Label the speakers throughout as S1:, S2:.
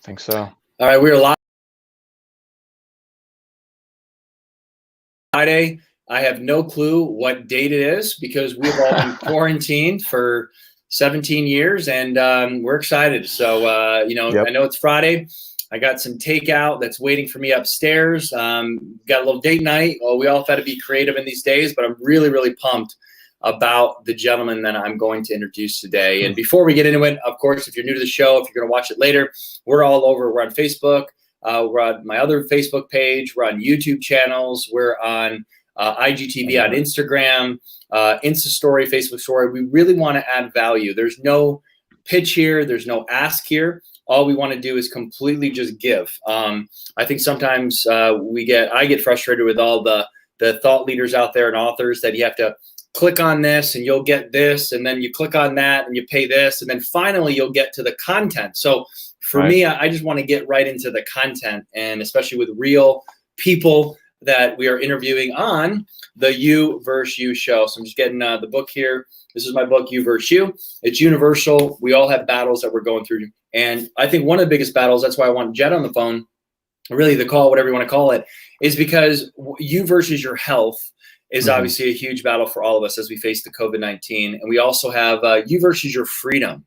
S1: think so.
S2: All right, we're live. Friday. I have no clue what date it is because we've all been quarantined for 17 years, and we're excited. So, I know it's Friday. I got some takeout that's waiting for me upstairs. Got a little date night. Well, we all have to be creative in these days, but I'm really, really pumped about the gentleman that I'm going to introduce today. And before we get into it, of course, if you're new to the show, if you're going to watch it later, we're all over. We're on Facebook. We're on my other Facebook page. We're on YouTube channels. We're on IGTV on Instagram, Insta story, Facebook story. We really want to add value. There's no pitch here. There's no ask here. All we want to do is completely just give. I think sometimes I get frustrated with all the thought leaders out there and authors that you have to click on this and you'll get this, and then you click on that and you pay this, and then finally you'll get to the content. So for me, I just want to get right into the content, and especially with real people that we are interviewing on the You vs. You show. So I'm just getting the book here. This is my book, You vs. You. It's universal. We all have battles that we're going through. And I think one of the biggest battles, that's why I want Jed on the phone, really the call, whatever you want to call it, is because you versus your health is obviously a huge battle for all of us as we face the COVID-19. And we also have you versus your freedom,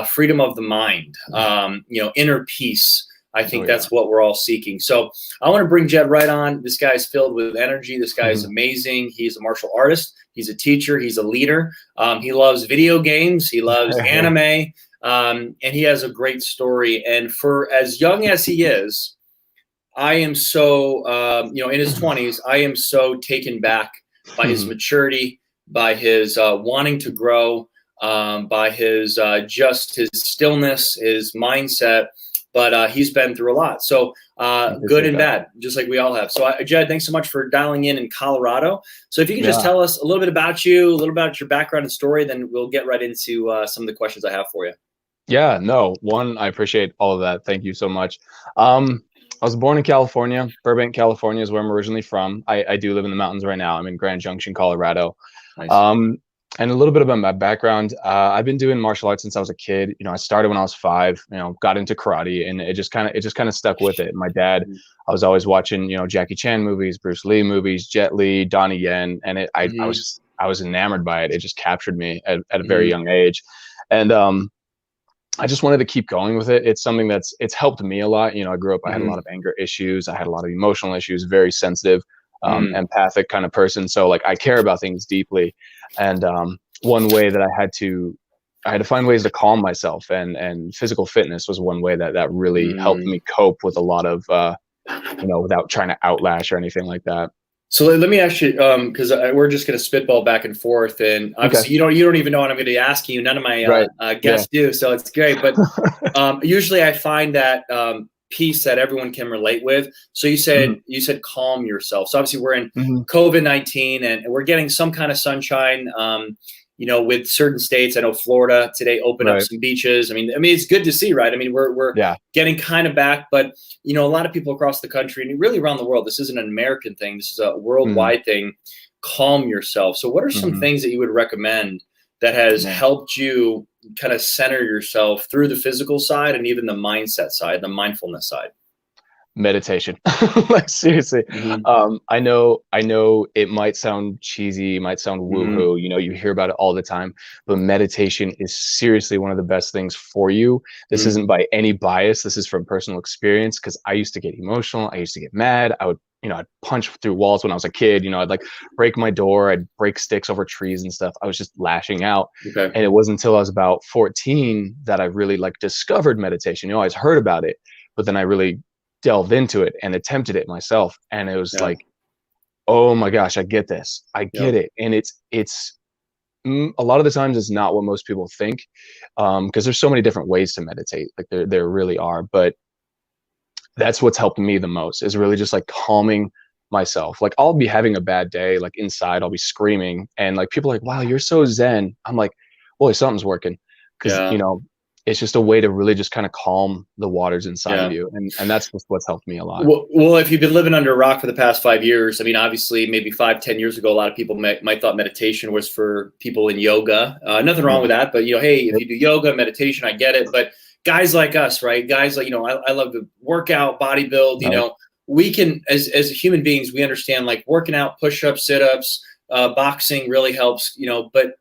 S2: freedom of the mind, inner peace. I think that's what we're all seeking. So I want to bring Jed right on. This guy's filled with energy. This guy is amazing. He's a martial artist. He's a teacher. He's a leader. He loves video games. He loves anime. And he has a great story. And for as young as he is, I am so, in his 20s, I am so taken back by his maturity, by his wanting to grow, by his just his stillness, his mindset. But he's been through a lot. So good and bad, just like we all have. So Jed, thanks so much for dialing in Colorado. So if you can just tell us a little bit about you, a little about your background and story, then we'll get right into some of the questions I have for you.
S1: Yeah, no, I appreciate all of that. Thank you so much. I was born in California. Burbank, California is where I'm originally from. I do live in the mountains right now. I'm in Grand Junction, Colorado. Nice. And a little bit about my background. I've been doing martial arts since I was a kid. I started when I was 5, got into karate, and it just kind of stuck with it. My dad, I was always watching, Jackie Chan movies, Bruce Lee movies, Jet Li, Donnie Yen. And I was enamored by it. It just captured me at a very young age. And, I just wanted to keep going with it. It's something it's helped me a lot. I grew up, I had a lot of anger issues. I had a lot of emotional issues, very sensitive, empathic kind of person. So like, I care about things deeply. And one way that I had to find ways to calm myself, and physical fitness was one way that really helped me cope with a lot of, without trying to outlash or anything like that.
S2: So let me ask you, because we're just going to spitball back and forth, and obviously you don't even know what I'm going to be asking you. None of my guests do, so it's great. But usually I find that piece that everyone can relate with. So you said calm yourself. So obviously we're in COVID-19, and we're getting some kind of sunshine. With certain states, I know Florida today opened up some beaches. I mean, it's good to see, right? I mean, we're getting kind of back, but a lot of people across the country and really around the world, this isn't an American thing. This is a worldwide thing. Calm yourself. So what are some things that you would recommend that has helped you kind of center yourself through the physical side and even the mindset side, the mindfulness side?
S1: Meditation. Like seriously. I know it might sound cheesy, might sound woohoo, you hear about it all the time, but meditation is seriously one of the best things for you. This isn't by any bias. This is from personal experience, because I used to get emotional. I used to get mad. I would, I'd punch through walls when I was a kid. I'd like break my door. I'd break sticks over trees and stuff. I was just lashing out. And it wasn't until I was about 14 that I really like discovered meditation. I always heard about it, but then I really delved into it and attempted it myself, and it was like, oh my gosh, I get this. I get it. And it's a lot of the times it's not what most people think, because there's so many different ways to meditate. Like there really are, but that's what's helped me the most, is really just like calming myself. Like I'll be having a bad day, like inside I'll be screaming, and like people are like, wow, you're so zen. I'm like, well, something's working, because it's just a way to really just kind of calm the waters inside of you. And that's what's helped me a lot.
S2: Well, if you've been living under a rock for the past 5 years, I mean, obviously maybe 5-10 years ago, a lot of people might thought meditation was for people in yoga. Nothing wrong with that, but hey, if you do yoga, meditation, I get it. But guys like us, right? Guys like, I love to work out, bodybuild, we can, as human beings, we understand like working out, push-ups, sit-ups, boxing really helps, but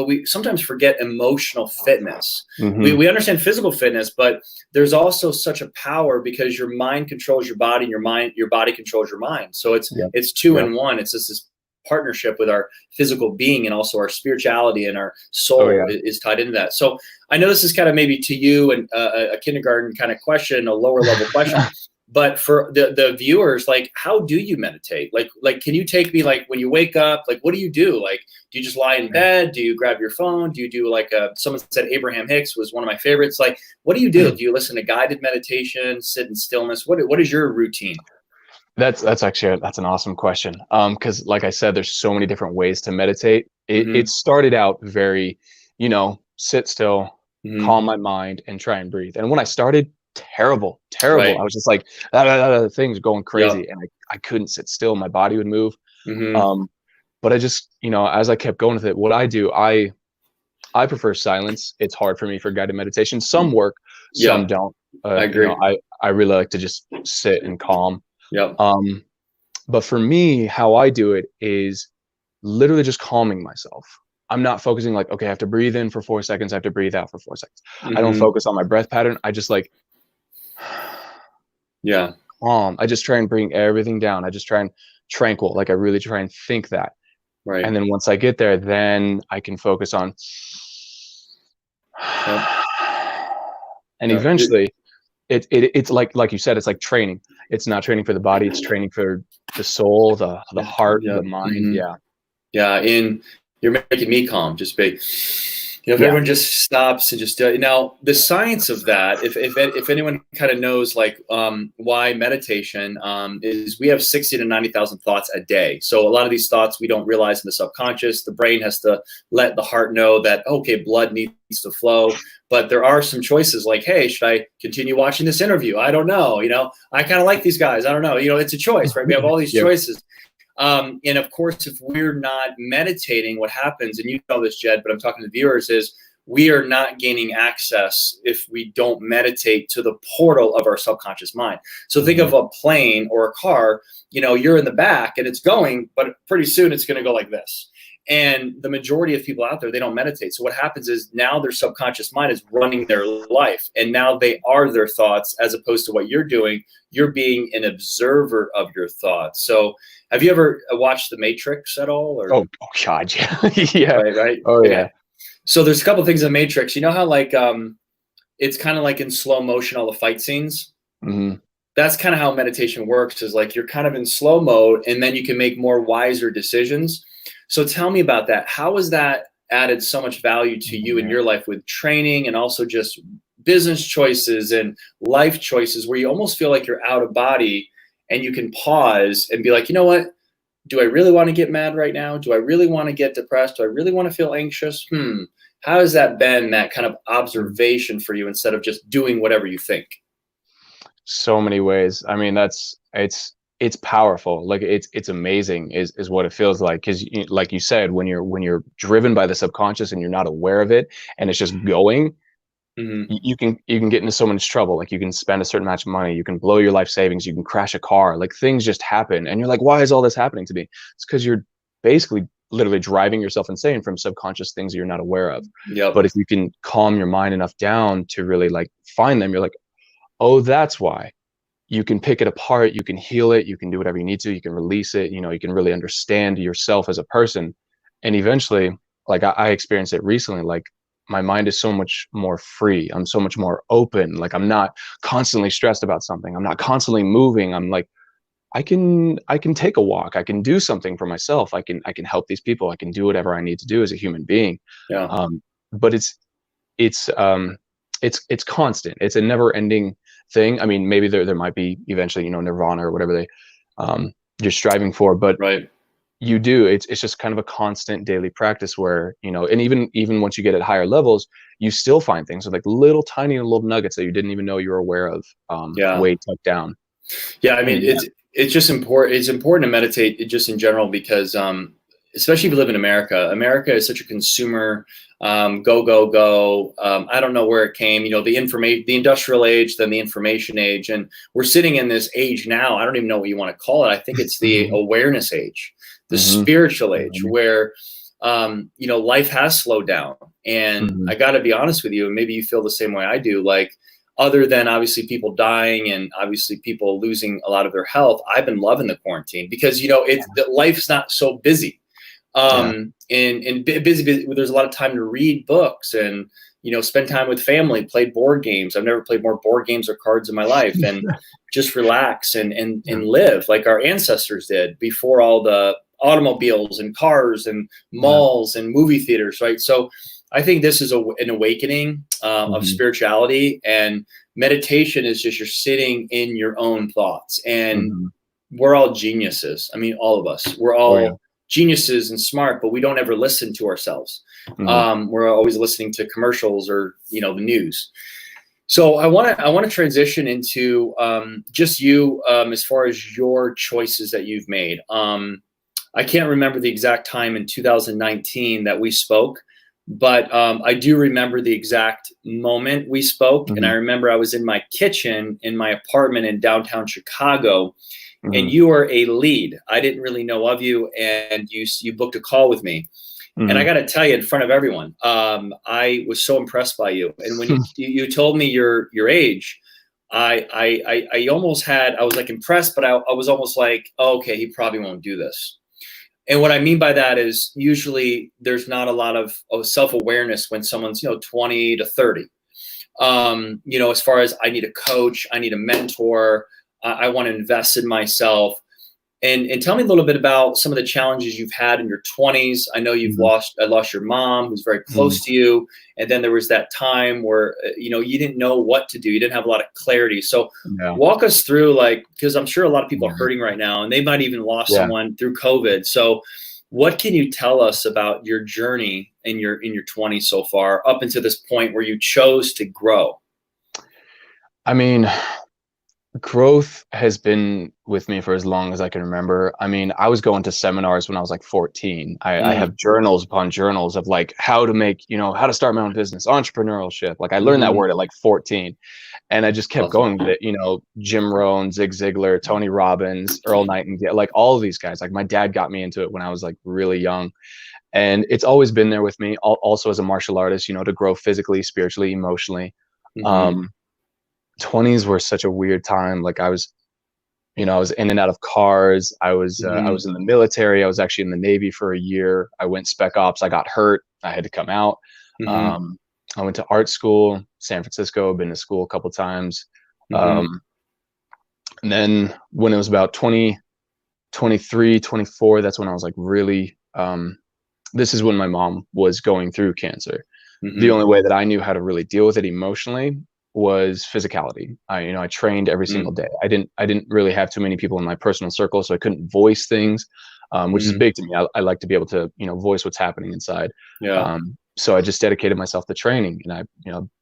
S2: we sometimes forget emotional fitness. We understand physical fitness, but there's also such a power because your mind controls your body and your body controls your mind. So it's two in one. It's just this partnership with our physical being, and also our spirituality and our soul is tied into that. So I know this is kind of maybe to you and a kindergarten kind of question, a lower level question. But for the viewers, like, how do you meditate? Like, can you take me, like, when you wake up, like, what do you do? Like, do you just lie in bed? Do you grab your phone? Do you do like someone said Abraham Hicks was one of my favorites. Like, what do you do? Do you listen to guided meditation, sit in stillness? What is your routine?
S1: That's an awesome question. Because like I said, there's so many different ways to meditate. It started out very, sit still, calm my mind, and try and breathe. And when I started, terrible.
S2: Right.
S1: I was just like, things going crazy, and I couldn't sit still. My body would move. But I just, as I kept going with it, what I do, I prefer silence. It's hard for me for guided meditation. Some work, some don't.
S2: I agree.
S1: I really like to just sit and calm.
S2: Yep.
S1: But for me, how I do it is literally just calming myself. I'm not focusing like, okay, I have to breathe in for 4 seconds. I have to breathe out for 4 seconds. I don't focus on my breath pattern. I just like, calm. I just try and bring everything down. I just try and tranquil. Like I really try and think that.
S2: Right.
S1: And then once I get there, then I can focus on, and eventually it's like you said, it's like training. It's not training for the body. It's training for the soul, the heart, the mind.
S2: Yeah. And you're making me calm. Just big. If everyone just stops and just now the science of that, if anyone kind of knows like why meditation is, we have 60 to 90,000 thoughts a day. So a lot of these thoughts we don't realize in the subconscious. The brain has to let the heart know that, okay, blood needs to flow. But there are some choices like, hey, should I continue watching this interview? I don't know. I kind of like these guys. I don't know. It's a choice, right? We have all these choices. And of course, if we're not meditating, what happens, and you know this, Jed, but I'm talking to the viewers, is we are not gaining access if we don't meditate to the portal of our subconscious mind. So think of a plane or a car, you're in the back and it's going, but pretty soon it's going to go like this. And the majority of people out there, they don't meditate. So what happens is now their subconscious mind is running their life. And now they are their thoughts, as opposed to what you're doing. You're being an observer of your thoughts. So have you ever watched The Matrix at all? Or?
S1: Oh God, yeah.
S2: Right.
S1: Oh yeah.
S2: So there's a couple of things in Matrix. You know how like it's kind of like in slow motion, all the fight scenes. That's kind of how meditation works. Is like you're kind of in slow mode, and then you can make more wiser decisions. So tell me about that. How has that added so much value to you in your life with training, and also just business choices and life choices, where you almost feel like you're out of body and you can pause and be like, you know what? Do I really want to get mad right now? Do I really want to get depressed? Do I really want to feel anxious? How has that been, that kind of observation for you, instead of just doing whatever you think?
S1: So many ways. I mean, it's powerful. Like it's amazing is what it feels like. Cause like you said, when you're driven by the subconscious and you're not aware of it, and it's just going, you can get into so much trouble. Like you can spend a certain amount of money, you can blow your life savings, you can crash a car, like things just happen. And you're like, why is all this happening to me? It's because you're basically literally driving yourself insane from subconscious things you're not aware of. But if you can calm your mind enough down to really like find them, you're like, oh, that's why. You can pick it apart, you can heal it, you can do whatever you need to, you can release it, you can really understand yourself as a person. And eventually, like I experienced it recently, like my mind is so much more free. I'm so much more open. Like I'm not constantly stressed about something. I'm not constantly moving. I'm like, I can take a walk. I can do something for myself. I can help these people. I can do whatever I need to do as a human being. But it's constant. It's a never ending thing. I mean, maybe there might be eventually, nirvana or whatever you're striving for, but you do. It's just kind of a constant daily practice where, and even once you get at higher levels, you still find things like little tiny little nuggets that you didn't even know you were aware of, way tucked down.
S2: Yeah. I mean, it's just important. It's important to meditate just in general, because especially if you live in America. America is such a consumer, go. I don't know where it came, the industrial age, then the information age. And we're sitting in this age now. I don't even know what you want to call it. I think it's the awareness age, the spiritual age, where, life has slowed down. And I got to be honest with you, and maybe you feel the same way I do, like, other than obviously people dying and obviously people losing a lot of their health, I've been loving the quarantine because, life's not so busy. And busy, there's a lot of time to read books and, spend time with family, play board games. I've never played more board games or cards in my life, and just relax and live like our ancestors did before all the automobiles and cars and malls and movie theaters. Right. So I think this is an awakening of spirituality, and meditation is just you're sitting in your own thoughts, and we're all geniuses. I mean, all of us, we're all geniuses and smart, but we don't ever listen to ourselves. We're always listening to commercials or, the news. So I want to transition into just you as far as your choices that you've made. I can't remember the exact time in 2019 that we spoke, but I do remember the exact moment we spoke. And I remember I was in my kitchen in my apartment in downtown Chicago, and you were a lead. I didn't really know of you, and you booked a call with me. And I got to tell you, in front of everyone, I was so impressed by you. And when you told me your age, I almost I was like impressed, but I was almost like, oh, okay, he probably won't do this. And what I mean by that is usually there's not a lot of self-awareness when someone's, 20 to 30. As far as I need a coach, I need a mentor, I want to invest in myself. And tell me a little bit about some of the challenges you've had in your 20s. I know you've lost your mom, who's very close to you. And then there was that time where, you didn't know what to do. You didn't have a lot of clarity. So walk us through, because I'm sure a lot of people are hurting right now, and they might even lost someone through COVID. So what can you tell us about your journey in your 20s so far, up until this point where you chose to grow?
S1: I mean, growth has been with me for as long as I can remember. I mean, I was going to seminars when I was like 14. I have journals upon journals of like how to make, how to start my own business, entrepreneurship. Like I learned that word at like 14, and I just kept going with it. Jim Rohn, Zig Ziglar, Tony Robbins, Earl Nightingale, like all of these guys. Like my dad got me into it when I was like really young, and it's always been there with me. Also as a martial artist, to grow physically, spiritually, emotionally. 20s were such a weird time. Like I was in and out of cars. I was in the military. I was actually in the Navy for a year. I went spec ops. I got hurt. I had to come out. I went to art school, San Francisco. Been to school a couple times. And then when it was about 23, 24, that's when I was like really, this is when my mom was going through cancer. The only way that I knew how to really deal with it emotionally was physicality. I trained every single day. I didn't really have too many people in my personal circle, so I couldn't voice things, which is big to me. I like to be able to, voice what's happening inside. So I just dedicated myself to training, and I,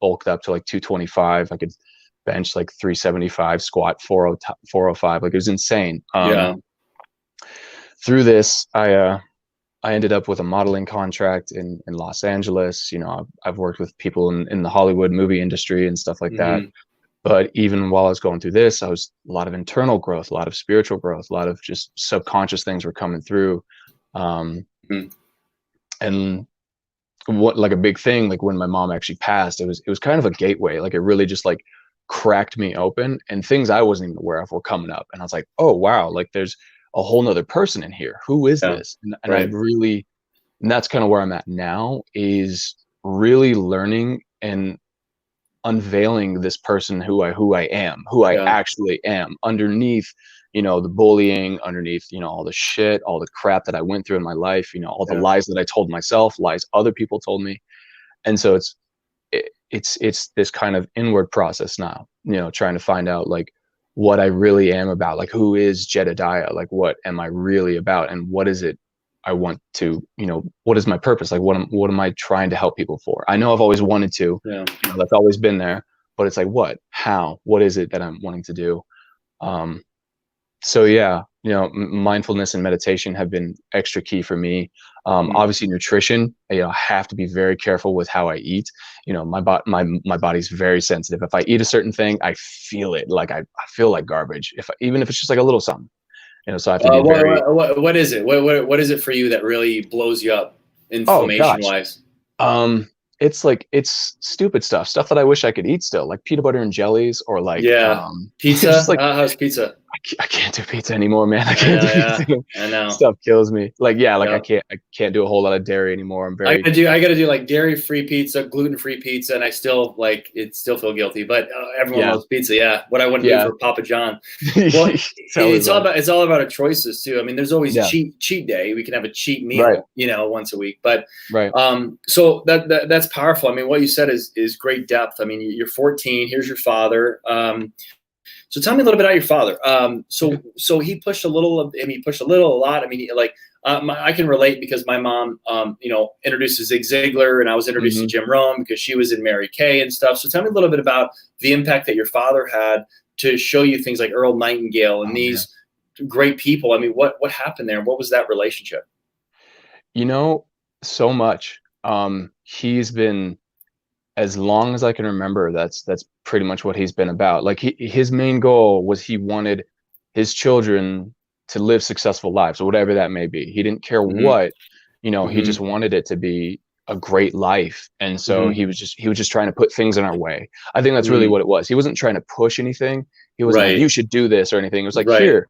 S1: bulked up to like 225. I could bench like 375, squat 405. Like it was insane. Through this, I ended up with a modeling contract in Los Angeles. I've worked with people in the Hollywood movie industry and stuff like that. But even while I was going through this, I was a lot of internal growth, a lot of spiritual growth, a lot of just subconscious things were coming through. And what, like a big thing, like when my mom actually passed, it was kind of a gateway. Like it really just like cracked me open, and things I wasn't even aware of were coming up. And I was like, oh, wow, like there's a whole nother person in here. Who is this? And I really, and that's kind of where I'm at now, is really learning and unveiling this person who I am, who I actually am, underneath, the bullying, underneath, all the shit, all the crap that I went through in my life, all the lies that I told myself, lies other people told me. And so it's this kind of inward process now, trying to find out like what I really am about, like who is Jedediah, like what am I really about, and what is it I want to, what is my purpose, like what am I trying to help people for? I know I've always wanted to, that's always been there, but it's like what is it that I'm wanting to do? So yeah, mindfulness and meditation have been extra key for me. Obviously nutrition, I have to be very careful with how I eat. My body's very sensitive. If I eat a certain thing, I feel it. Like I feel like garbage. Even if it's just like a little something, so I have to be very.
S2: What is it? What is it for you that really blows you up,
S1: Oh
S2: inflammation
S1: gosh.
S2: wise?
S1: It's stupid stuff that I wish I could eat still, like peanut butter and jellies, or like
S2: Pizza.
S1: just like
S2: How's pizza?
S1: I can't do pizza anymore, man. I
S2: I
S1: can't
S2: know,
S1: do
S2: yeah,
S1: pizza.
S2: I know.
S1: Stuff kills me. Like, yeah, like
S2: Yeah.
S1: I can't do a whole lot of dairy anymore. I'm
S2: I
S1: very.
S2: gotta do like dairy free pizza, gluten free pizza, and I still still feel guilty. But everyone
S1: Yeah.
S2: loves pizza. Yeah, what I wouldn't do
S1: Yeah.
S2: for Papa John. Well,
S1: Tell me
S2: it's all
S1: about it.
S2: about our choices too. I mean, there's always
S1: Yeah.
S2: cheat day. We can have a cheat
S1: Right.
S2: meal, once a week. But
S1: Right.
S2: so that's powerful. I mean, what you said is great depth. I mean, you're 14. Here's your father. So tell me a little bit about your father. So he pushed a little. I mean, he pushed a lot. I mean, I can relate because my mom, introduced to Zig Ziglar, and I was introduced to Jim Rohn because she was in Mary Kay and stuff. So tell me a little bit about the impact that your father had to show you things like Earl Nightingale and these great people. I mean, what happened there? What was that relationship?
S1: So much. He's been, as long as I can remember, that's pretty much what he's been about. Like his main goal was he wanted his children to live successful lives, or whatever that may be. He didn't care what, he just wanted it to be a great life. And so he was just trying to put things in our way. I think that's really what it was. He wasn't trying to push anything. He wasn't like, you should do this or anything. It was like, here,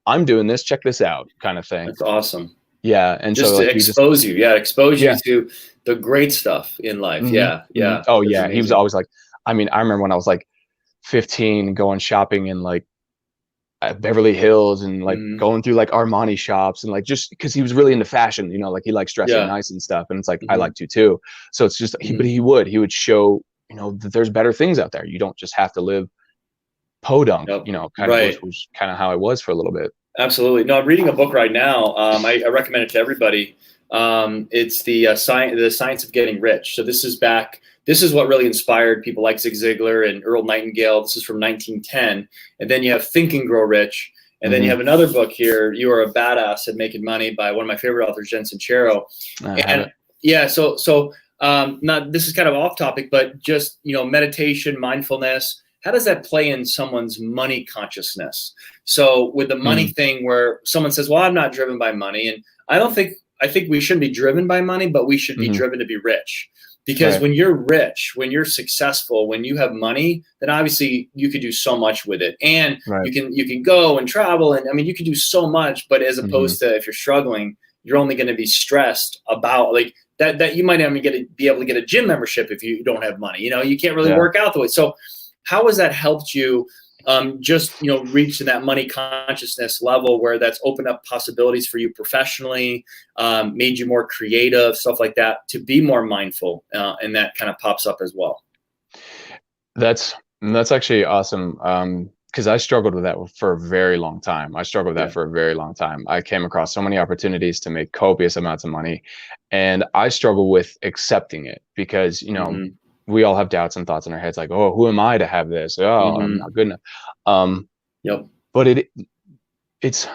S1: I'm doing this, check this out, kind of thing.
S2: That's awesome.
S1: Yeah. And
S2: just
S1: so like,
S2: to expose you. Yeah. Expose you to the great stuff in life. Yeah. Yeah.
S1: Oh yeah. He was always like, I mean, I remember when I was like 15 going shopping in like at Beverly Hills and like going through like Armani shops and like, just because he was really into fashion, like he likes dressing nice and stuff. And it's like, I like to too. So it's just, but he would show, that there's better things out there. You don't just have to live podunk, kind of was kind of how I was for a little bit.
S2: Absolutely. No, I'm reading a book right now. I recommend it to everybody. It's the Science of Getting Rich. So this is what really inspired people like Zig Ziglar and Earl Nightingale. This is from 1910. And then you have Think and Grow Rich. And then you have another book here, You Are a Badass at Making Money, by one of my favorite authors, Jen Sincero. And yeah, so not, this is kind of off topic, but just, meditation, mindfulness, how does that play in someone's money consciousness? So with the money thing, where someone says, well, I'm not driven by money. And I think we shouldn't be driven by money, but we should be driven to be rich. Because when you're rich, when you're successful, when you have money, then obviously you could do so much with it. And you can go and travel. And I mean, you can do so much, but as opposed to if you're struggling, you're only going to be stressed about like that you might not even be able to get a gym membership if you don't have money. You can't really work out the way. So how has that helped you reach to that money consciousness level where that's opened up possibilities for you professionally, made you more creative, stuff like that, to be more mindful, and that kind of pops up as well?
S1: That's actually awesome. Because I struggled with that for a very long time. I came across so many opportunities to make copious amounts of money, and I struggle with accepting it because, we all have doubts and thoughts in our heads like, oh, who am I to have this? Oh, I'm not good enough. But it's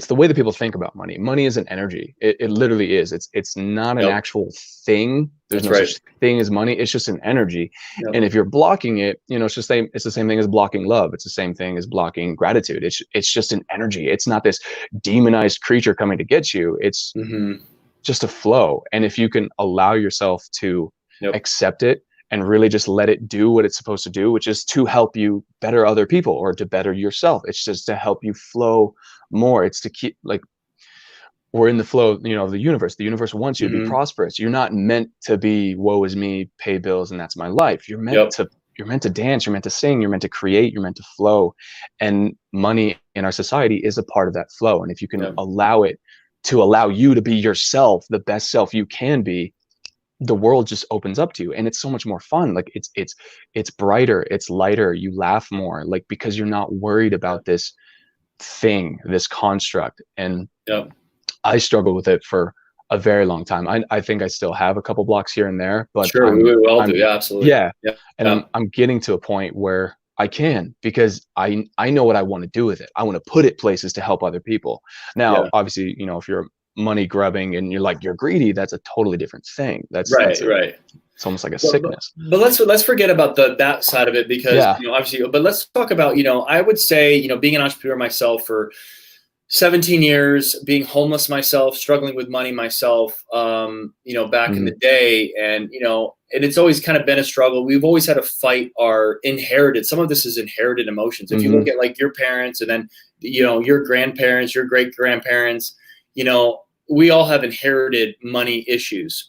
S1: the way that people think about money. Money is an energy. It literally is. It's not an actual thing. There's no such thing as money. It's just an energy. And if you're blocking it, it's the same thing as blocking love. It's the same thing as blocking gratitude. It's just an energy. It's not this demonized creature coming to get you. It's just a flow. And if you can allow yourself to accept it and really just let it do what it's supposed to do, which is to help you better other people or to better yourself. It's just to help you flow more. It's to keep, like, we're in the flow, of the universe. The universe wants you to be prosperous. You're not meant to be, woe is me, pay bills, and that's my life. You're meant to dance, you're meant to sing, you're meant to create, you're meant to flow. And money in our society is a part of that flow. And if you can allow it to allow you to be yourself, the best self you can be, the world just opens up to you, and it's so much more fun. Like it's brighter, it's lighter, you laugh more, like, because you're not worried about this thing, this construct. And I struggled with it for a very long time. I think I still have a couple blocks here and there, but
S2: we will do. Yeah, absolutely.
S1: And I'm getting to a point where I can, because I know what I want to do with it. I want to put it places to help other people. Now,
S2: Yeah.
S1: obviously, you know, if you're money grubbing and you're greedy, that's a totally different thing. That's
S2: Right.
S1: it's almost like a
S2: But,
S1: sickness.
S2: but let's forget about that side of it, because
S1: Yeah.
S2: obviously. But let's talk about, I would say, being an entrepreneur myself for 17 years, being homeless myself, struggling with money myself, back in the day. And, and it's always kind of been a struggle. We've always had to fight our inherited, some of this is inherited emotions. If you look at like your parents, and then, your grandparents, your great grandparents, we all have inherited money issues.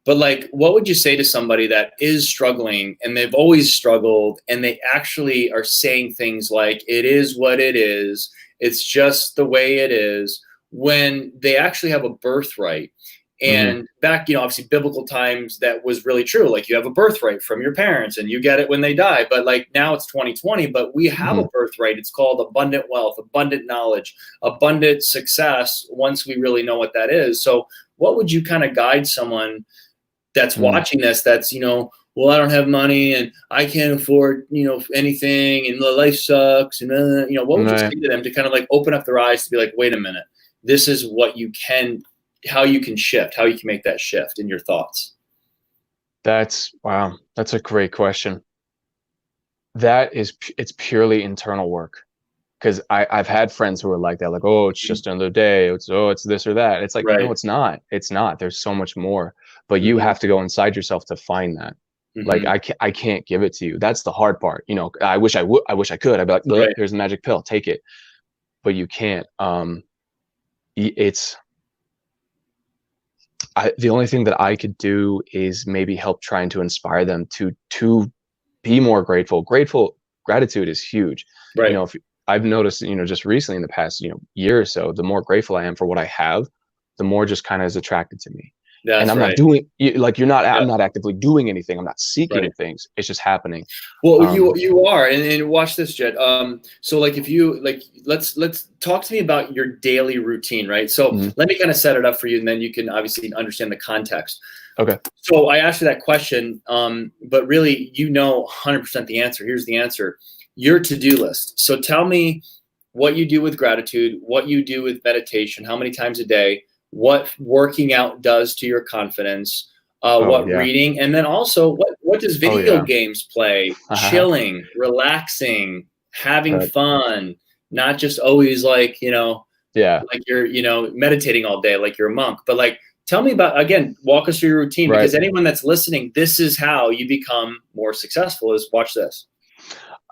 S2: But like, what would you say to somebody that is struggling, and they've always struggled, and they actually are saying things like, it is what it is, it's just the way it is, when they actually have a birthright? And back, obviously biblical times, that was really true. Like, you have a birthright from your parents and you get it when they die. But like, now it's 2020, but we have a birthright. It's called abundant wealth, abundant knowledge, abundant success, once we really know what that is. So what would you kind of guide someone that's watching this, that's, well, I don't have money and I can't afford, anything, and the life sucks. And, what would you say to them to kind of like open up their eyes to be like, wait a minute, this is what you can, how you can shift, how you can make that shift in your thoughts?
S1: Wow. That's a great question. It's purely internal work. Because I've had friends who are like that, like, oh, it's just another day. It's this or that. It's like, no, it's not. It's not. There's so much more. But you have to go inside yourself to find that. Like, I can't give it to you. That's the hard part. I wish I would. I wish I could. I'd be like, look, here's a magic pill. Take it. But you can't. The only thing that I could do is maybe help trying to inspire them to be more grateful. Gratitude is huge.
S2: Right.
S1: If I've noticed, just recently in the past, year or so, the more grateful I am for what I have, the more just kind of is attracted to me. And I'm not doing, like, I'm not actively doing anything. I'm not seeking things. It's just happening.
S2: Well, you are, and watch this, Jed. So like, if you like, let's talk to me about your daily routine, right? So let me kind of set it up for you, and then you can obviously understand the context.
S1: Okay.
S2: So I asked you that question, but really, 100% the answer. Here's the answer. Your to-do list. So tell me what you do with gratitude, what you do with meditation, how many times a day, what working out does to your confidence, reading, and then also what does video games play, chilling, relaxing, having fun, not just always like, like you're, meditating all day, like you're a monk, but like, tell me about, again, walk us through your routine, because anyone that's listening, this is how you become more successful, is watch this.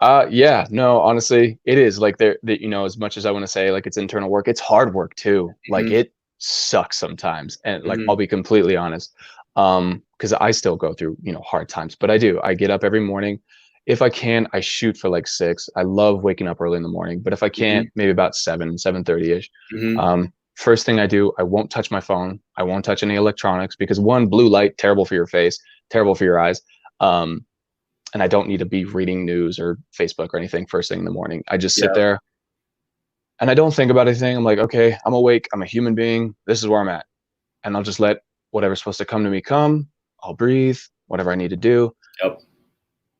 S1: No, honestly, it is like as much as I want to say like it's internal work, it's hard work too. Like, it sucks sometimes. And like, I'll be completely honest. Cause I still go through, hard times, but I get up every morning. If I can, I shoot for like 6. I love waking up early in the morning, but if I can't, maybe about 7:30 ish. First thing I do, I won't touch my phone. I won't touch any electronics, because one, blue light, terrible for your face, terrible for your eyes. And I don't need to be reading news or Facebook or anything first thing in the morning. I just sit there and I don't think about anything. I'm like, okay, I'm awake. I'm a human being. This is where I'm at. And I'll just let whatever's supposed to come to me come. I'll breathe, whatever I need to do.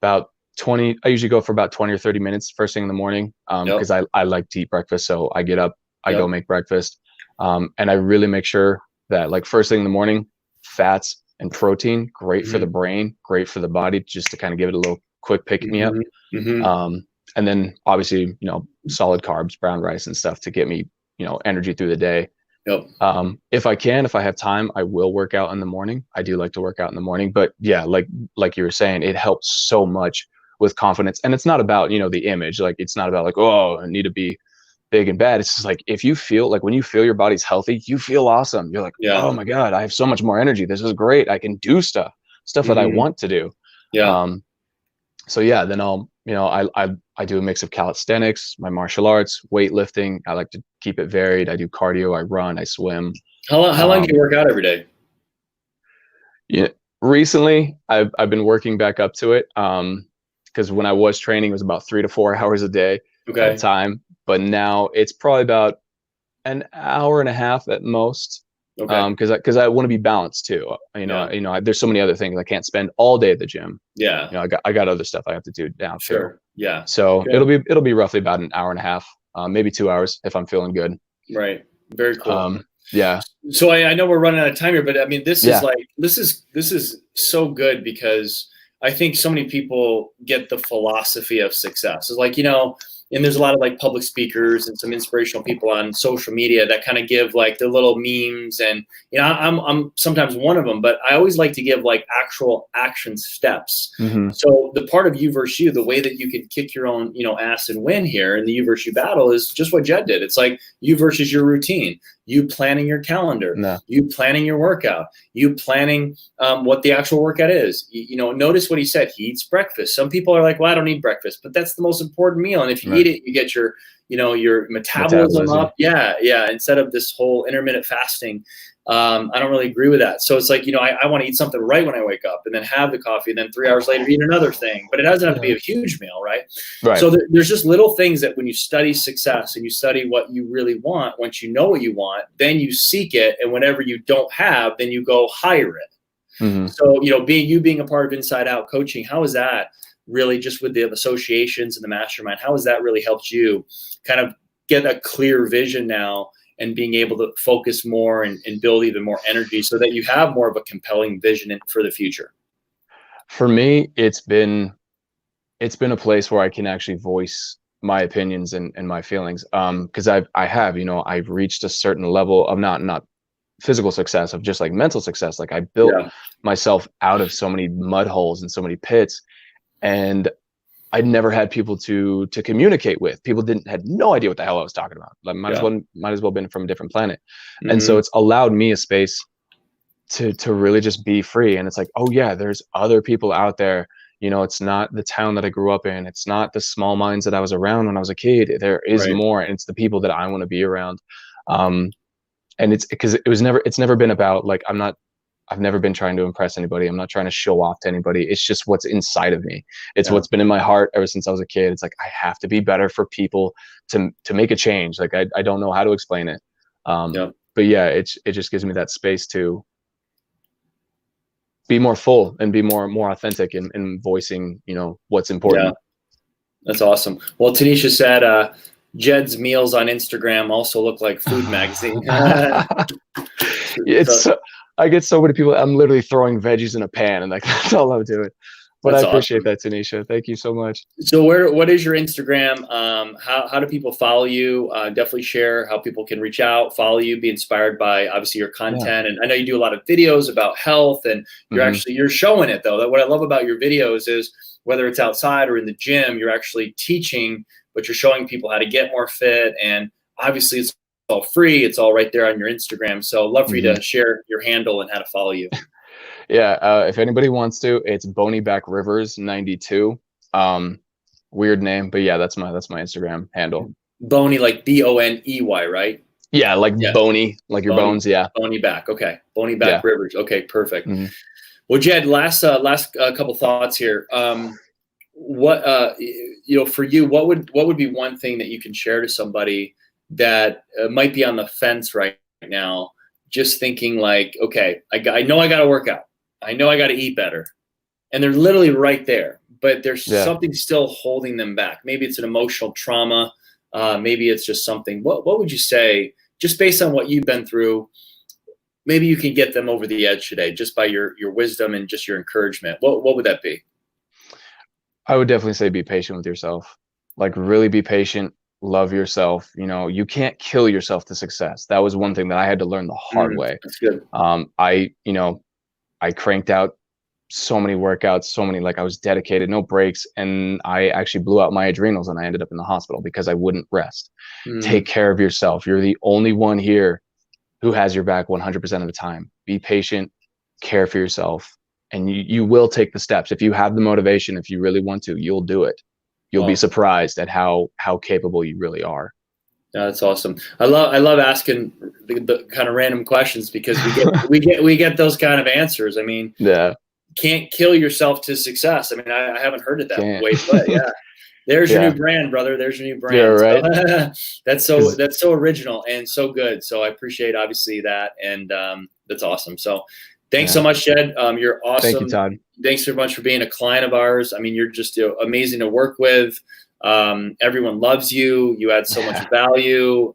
S1: About 20, I usually go for about 20 or 30 minutes first thing in the morning, because I like to eat breakfast. So I get up, I go make breakfast. And I really make sure that, like, first thing in the morning, fats and protein, great for the brain, great for the body, just to kind of give it a little quick pick me up. And then obviously, solid carbs, brown rice and stuff to get me, energy through the day. If I have time, I will work out in the morning. I do like to work out in the morning, but yeah, like you were saying, it helps so much with confidence. And it's not about, the image, like, it's not about like, oh, I need to be big and bad. It's just like, if you feel like, when you feel your body's healthy, you feel awesome. You're like, oh my God, I have so much more energy. This is great. I can do stuff that I want to do. So yeah, then I do a mix of calisthenics, my martial arts, weightlifting. I like to keep it varied. I do cardio, I run, I swim.
S2: How long do you work out every day?
S1: Yeah, recently I've been working back up to it. Because when I was training, it was about 3 to 4 hours a day at a time. But now it's probably about an hour and a half at most.
S2: Okay.
S1: Because I want to be balanced too. There's so many other things. I can't spend all day at the gym.
S2: Yeah.
S1: I got other stuff I have to do now too.
S2: Sure. Yeah.
S1: So it'll be roughly about an hour and a half, maybe 2 hours if I'm feeling good.
S2: Right. Very cool.
S1: Yeah.
S2: So I know we're running out of time here, but I mean, this is so good because I think so many people get the philosophy of success. It's like, and there's a lot of like public speakers and some inspirational people on social media that kind of give like their little memes, and I'm sometimes one of them, but I always like to give like actual action steps.
S1: Mm-hmm.
S2: So the part of you versus you, the way that you can kick your own ass and win here in the you versus you battle is just what Jed did. It's like you versus your routine, you planning your calendar, you planning your workout, you planning what the actual workout is. Notice what he said. He eats breakfast. Some people are like, well, I don't need breakfast, but that's the most important meal. And if you eat it, you get your metabolism up. Yeah. Instead of this whole intermittent fasting. I don't really agree with that. So it's like, I want to eat something right when I wake up and then have the coffee and then 3 hours later eat another thing, but it doesn't have to be a huge meal. Right. So there's just little things that when you study success and you study what you really want, once you know what you want, then you seek it. And whenever you don't have, then you go hire it. Mm-hmm. So, being a part of Inside Out Coaching, how is that really, just with the associations and the mastermind, how has that really helped you kind of get a clear vision now and being able to focus more and build even more energy so that you have more of a compelling vision for the future?
S1: For me, it's been a place where I can actually voice my opinions and my feelings. Because I've reached a certain level of not physical success, of just like mental success. Like I built myself out of so many mud holes and so many pits, and I'd never had people to communicate with. People had no idea what the hell I was talking about. Like might as well been from a different planet. Mm-hmm. And so it's allowed me a space to really just be free. And it's like, oh yeah, there's other people out there. It's not the town that I grew up in. It's not the small minds that I was around when I was a kid. There is more, and it's the people that I want to be around. And it's because it's never been about like, I've never been trying to impress anybody. I'm not trying to show off to anybody. It's just what's inside of me. It's what's been in my heart ever since I was a kid. It's like, I have to be better for people to make a change. Like, I don't know how to explain it. But yeah, it just gives me that space to be more full and be more authentic in voicing, what's important. Yeah.
S2: That's awesome. Well, Tanisha said, Jed's meals on Instagram also look like food magazine.
S1: I get so many people. I'm literally throwing veggies in a pan, and like that's all I'm doing. But I appreciate that, Tanisha. Thank you so much.
S2: So, what is your Instagram? How do people follow you? Definitely share how people can reach out, follow you, be inspired by obviously your content. And I know you do a lot of videos about health, and you're showing it though. What I love about your videos is whether it's outside or in the gym, you're actually teaching, but you're showing people how to get more fit, and obviously it's all free. It's all right there on your Instagram. So I'd love for you to share your handle and how to follow you.
S1: Yeah. If anybody wants to, it's Bonyback Rivers 92. Weird name, but yeah, that's my Instagram handle.
S2: Boney, like Boney, right?
S1: Yeah. Like bony, like your bones. Yeah.
S2: Bony back. Okay. Bonyback Rivers. Okay. Perfect. Mm-hmm. Well, Jed, last couple thoughts here. What, for you, what would be one thing that you can share to somebody that might be on the fence right now, just thinking like, okay, I know I got to work out. I know I got to eat better. And they're literally right there, but there's something still holding them back. Maybe it's an emotional trauma. Maybe it's just something. What would you say, just based on what you've been through, maybe you can get them over the edge today just by your wisdom and just your encouragement? What would that be?
S1: I would definitely say be patient with yourself. Like really be patient. Love yourself. You can't kill yourself to success. That was one thing that I had to learn the hard way.
S2: That's good.
S1: I cranked out so many workouts, like I was dedicated, no breaks. And I actually blew out my adrenals and I ended up in the hospital because I wouldn't rest. Take care of yourself. You're the only one here who has your back 100% of the time. Be patient, care for yourself, and you will take the steps. If you have the motivation, if you really want to, you'll do it. You'll be surprised at how capable you really are.
S2: Yeah, that's awesome. I love asking the kind of random questions because we get those kind of answers. I mean, can't kill yourself to success. I mean, I haven't heard it that way, but yeah. There's your new brand, brother. There's your new brand.
S1: Yeah, right.
S2: So, that's so original and so good. So I appreciate obviously that, and that's awesome. So thanks so much, Jed. You're awesome.
S1: Thank you, Todd.
S2: Thanks so much for being a client of ours. I mean, you're just amazing to work with. Everyone loves you. You add so much value.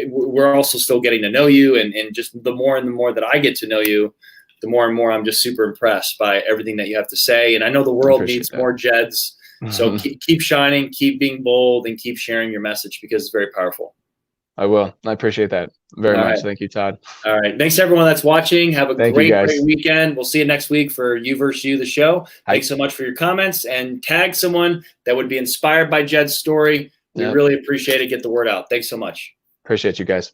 S2: We're also still getting to know you, and just the more and the more that I get to know you, the more and more I'm just super impressed by everything that you have to say. And I know the world needs more Jeds. So keep shining, keep being bold, and keep sharing your message, because it's very powerful.
S1: I will. I appreciate that very much. Thank you, Todd.
S2: All right. Thanks everyone that's watching. Have a great weekend. We'll see you next week for You vs. You, the show. Thanks so much for your comments, and tag someone that would be inspired by Jed's story. We really appreciate it. Get the word out. Thanks so much.
S1: Appreciate you guys.